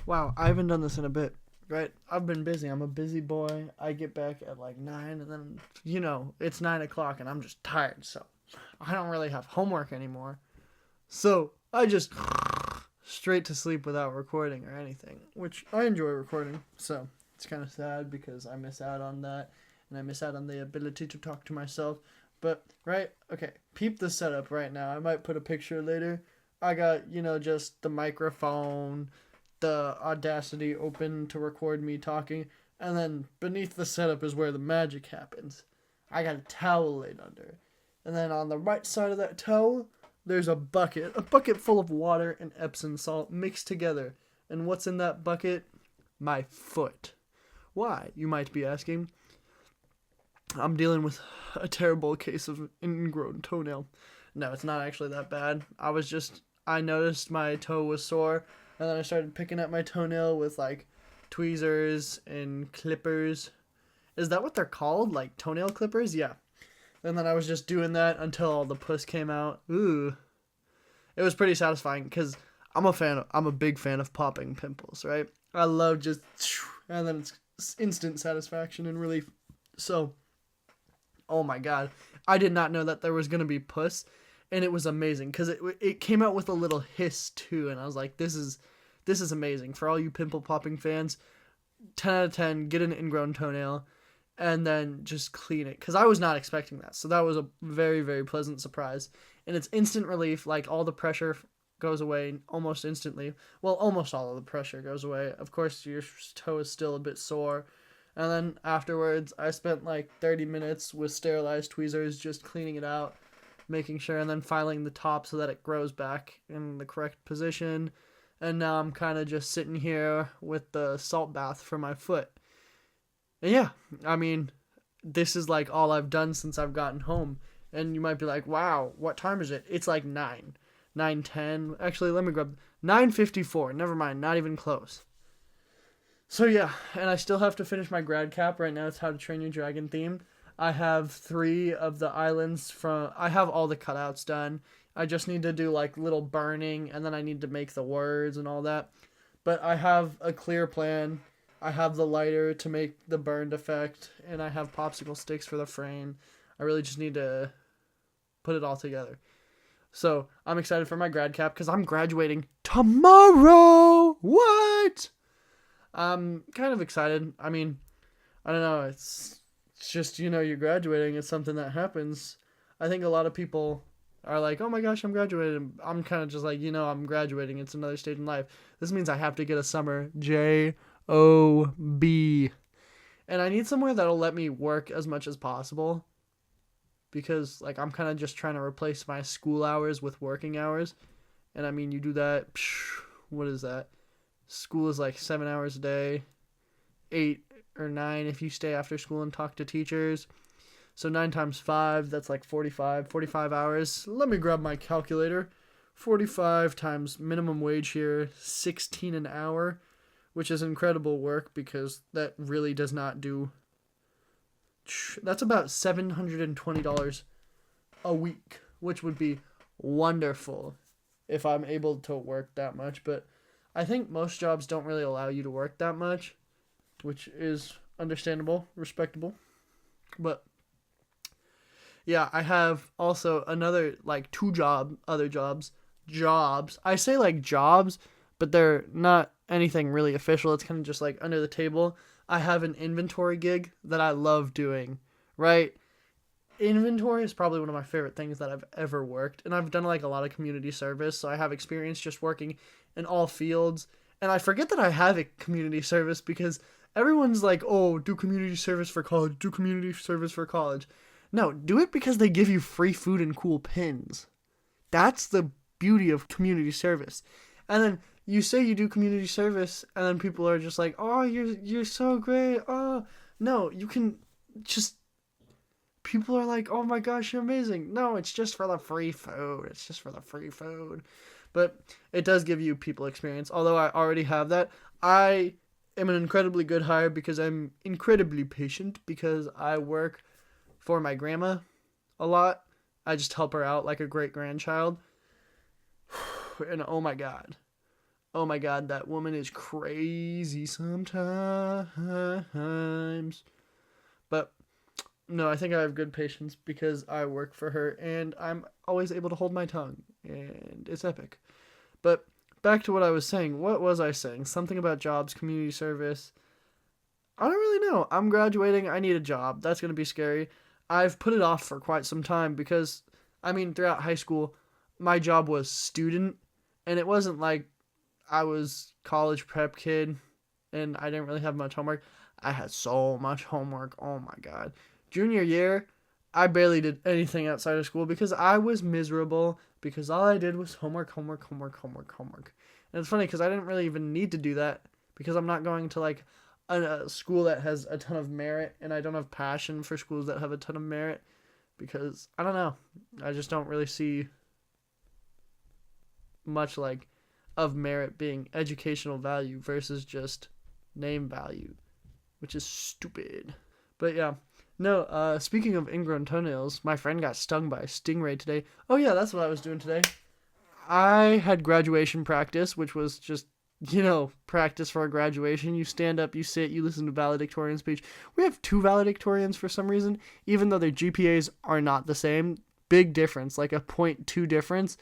Wow, I haven't done this in a bit, right? I've been busy. I'm a busy boy. I get back at like 9, and then, it's 9 o'clock, and I'm just tired, so I don't really have homework anymore. So I just straight to sleep without recording or anything, which I enjoy recording, so it's kind of sad because I miss out on that, and I miss out on the ability to talk to myself. But, right? Okay, peep the setup right now. I might put a picture later. I got, just the microphone, the Audacity open to record me talking, and then beneath the setup is where the magic happens. I got a towel laid under. And then on the right side of that towel, there's a bucket full of water and Epsom salt mixed together. And what's in that bucket? My foot. Why, you might be asking? I'm dealing with a terrible case of ingrown toenail. No, it's not actually that bad. I noticed my toe was sore, and then I started picking at my toenail with like tweezers and clippers. Is that what they're called? Like toenail clippers? Yeah. And then I was just doing that until all the pus came out. Ooh. It was pretty satisfying because I'm a big fan of popping pimples, right? I love just, and then it's instant satisfaction and relief. So, oh my god. I did not know that there was going to be pus, and it was amazing because it came out with a little hiss too, and I was like, this is amazing. For all you pimple popping fans, 10 out of 10, get an ingrown toenail and then just clean it, because I was not expecting that. So that was a very, very pleasant surprise, and it's instant relief. Like, all the pressure goes away almost instantly. Well, almost all of the pressure goes away. Of course, your toe is still a bit sore, and then afterwards I spent like 30 minutes with sterilized tweezers just cleaning it out, making sure, and then filing the top so that it grows back in the correct position. And now I'm kind of just sitting here with the salt bath for my foot. And yeah, I mean, this is like all I've done since I've gotten home. And you might be like, wow, what time is it? It's like 9. 9:10. Actually, let me grab 9:54. Never mind, not even close. So yeah, and I still have to finish my grad cap. Right now it's How to Train Your Dragon themed. I have 3 of the islands I have all the cutouts done. I just need to do like little burning, and then I need to make the words and all that. But I have a clear plan. I have the lighter to make the burned effect, and I have popsicle sticks for the frame. I really just need to put it all together. So I'm excited for my grad cap because I'm graduating tomorrow. What? I'm kind of excited. I mean, I don't know. It's just, you're graduating. It's something that happens. I think a lot of people are like, oh my gosh, I'm graduating. I'm kind of just like, I'm graduating. It's another stage in life. This means I have to get a summer job. And I need somewhere that'll let me work as much as possible, because like I'm kind of just trying to replace my school hours with working hours. And I mean, you do that, what is that? School is like 7 hours a day, 8 or 9 if you stay after school and talk to teachers. So 9 times 5, that's like 45 hours. Let me grab my calculator. 45 times minimum wage here, 16 an hour, which is incredible work because that really does not do. That's about $720 a week, which would be wonderful if I'm able to work that much. But I think most jobs don't really allow you to work that much, which is understandable, respectable. But yeah, I have also another like 2 other jobs. I say like jobs, but they're not anything really official. It's kind of just like under the table. I have an inventory gig that I love doing, right? Inventory is probably one of my favorite things that I've ever worked. And I've done like a lot of community service, so I have experience just working in all fields. And I forget that I have a community service because everyone's like, oh, do community service for college, do community service for college. No, do it because they give you free food and cool pins. That's the beauty of community service. And then you say you do community service, and then people are just like, oh, you're so great. Oh, no, you can just, people are like, oh my gosh, you're amazing. No, it's just for the free food. It's just for the free food. But it does give you people experience. Although I already have that, I am an incredibly good hire because I'm incredibly patient, because I work for my grandma a lot. I just help her out like a great grandchild. And oh my god, Oh my god, that woman is crazy sometimes. But no, I think I have good patience because I work for her and I'm always able to hold my tongue. And it's epic. But back to what I was saying. What was I saying? Something about jobs, community service. I don't really know. I'm graduating. I need a job. That's going to be scary. I've put it off for quite some time because, I mean, throughout high school, my job was student. And it wasn't like I was college prep kid and I didn't really have much homework. I had so much homework. Oh my God. Junior year, I barely did anything outside of school because I was miserable because all I did was homework, homework, homework, homework, homework. And it's funny because I didn't really even need to do that because I'm not going to like a school that has a ton of merit and I don't have passion for schools that have a ton of merit because I don't know. I just don't really see much like of merit being educational value versus just name value, which is stupid. But yeah, no, speaking of ingrown toenails, my friend got stung by a stingray today. Oh yeah, that's what I was doing today. I had graduation practice, which was just, practice for our graduation. You stand up, you sit, you listen to valedictorian speech. We have two valedictorians for some reason, even though their GPAs are not the same. Big difference, like a 0.2 difference,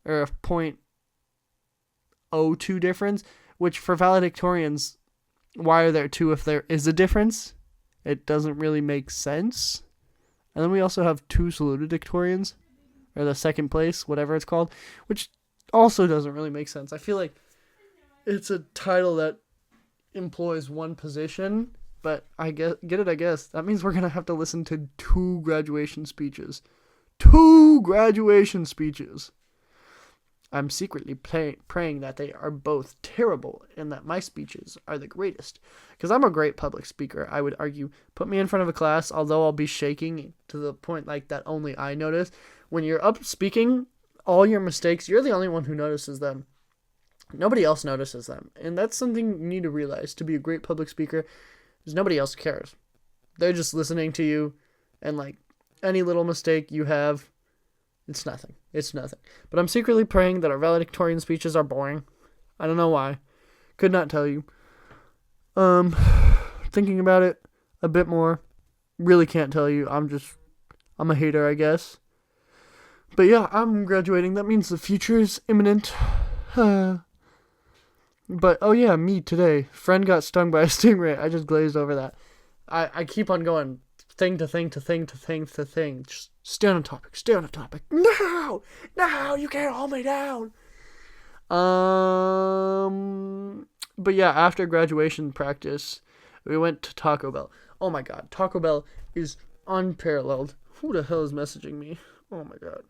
or a 0.02 difference, which for valedictorians, why are there two if there is a difference? It doesn't really make sense. And then we also have two salutatorians, or the second place, whatever it's called, which also doesn't really make sense. I feel like it's a title that employs one position, but I guess I guess. That means we're going to have to listen to two graduation speeches. Two graduation speeches. I'm secretly praying that they are both terrible and that my speeches are the greatest. Because I'm a great public speaker, I would argue. Put me in front of a class, although I'll be shaking to the point like that only I notice. When you're up speaking, all your mistakes, you're the only one who notices them. Nobody else notices them. And that's something you need to realize to be a great public speaker, is nobody else cares. They're just listening to you, and like any little mistake you have, it's nothing. It's nothing. But I'm secretly praying that our valedictorian speeches are boring. I don't know why. Could not tell you. Thinking about it a bit more. Really can't tell you. I'm a hater, I guess. But yeah, I'm graduating. That means the future is imminent. But, oh yeah, me today. Friend got stung by a stingray. I just glazed over that. I keep on going thing to thing to thing to thing to thing. Just stay on a topic. Stay on a topic. No! No! You can't hold me down! But yeah, after graduation practice, we went to Taco Bell. Oh my god, Taco Bell is unparalleled. Who the hell is messaging me? Oh my god.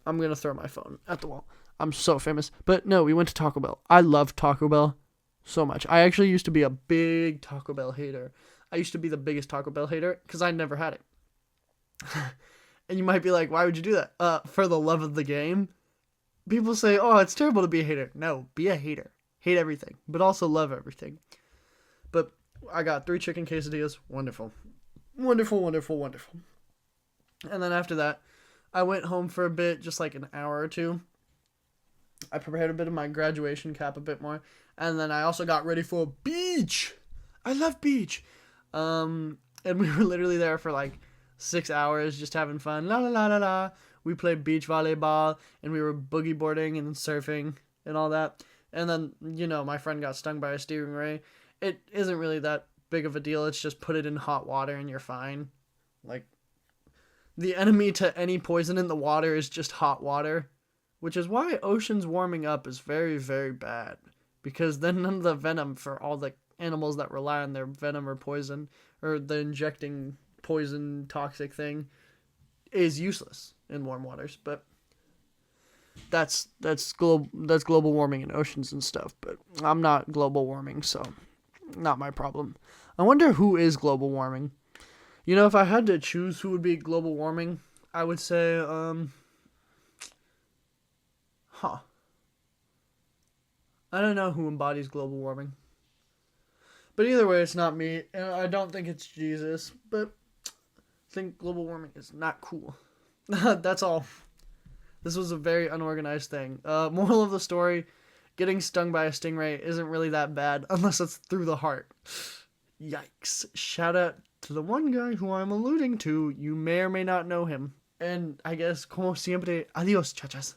I'm gonna throw my phone at the wall. I'm so famous. But no, we went to Taco Bell. I love Taco Bell so much. I actually used to be a big Taco Bell hater. I used to be the biggest Taco Bell hater because I never had it. And you might be like, why would you do that? For the love of the game. People say, oh, it's terrible to be a hater. No, be a hater. Hate everything, but also love everything. But I got 3 chicken quesadillas. Wonderful. Wonderful, wonderful, wonderful. And then after that, I went home for a bit, just like an hour or two. I prepared a bit of my graduation cap a bit more. And then I also got ready for beach. I love beach. And we were literally there for like 6 hours just having fun. La la la la la. We played beach volleyball and we were boogie boarding and surfing and all that. And then, my friend got stung by a stingray. It isn't really that big of a deal. It's just put it in hot water and you're fine. Like, the enemy to any poison in the water is just hot water. Which is why oceans warming up is very, very bad. Because then none of the venom for all the animals that rely on their venom or poison, or the injecting poison toxic thing, is useless in warm waters. But that's global warming in oceans and stuff. But I'm not global warming, so not my problem. I wonder who is global warming. If I had to choose who would be global warming, I would say, I don't know who embodies global warming. But either way, it's not me. And I don't think it's Jesus. But I think global warming is not cool. That's all. This was a very unorganized thing. Moral of the story, getting stung by a stingray isn't really that bad unless it's through the heart. Yikes. Shout out to the one guy who I'm alluding to. You may or may not know him. And I guess, como siempre, adios, chachas.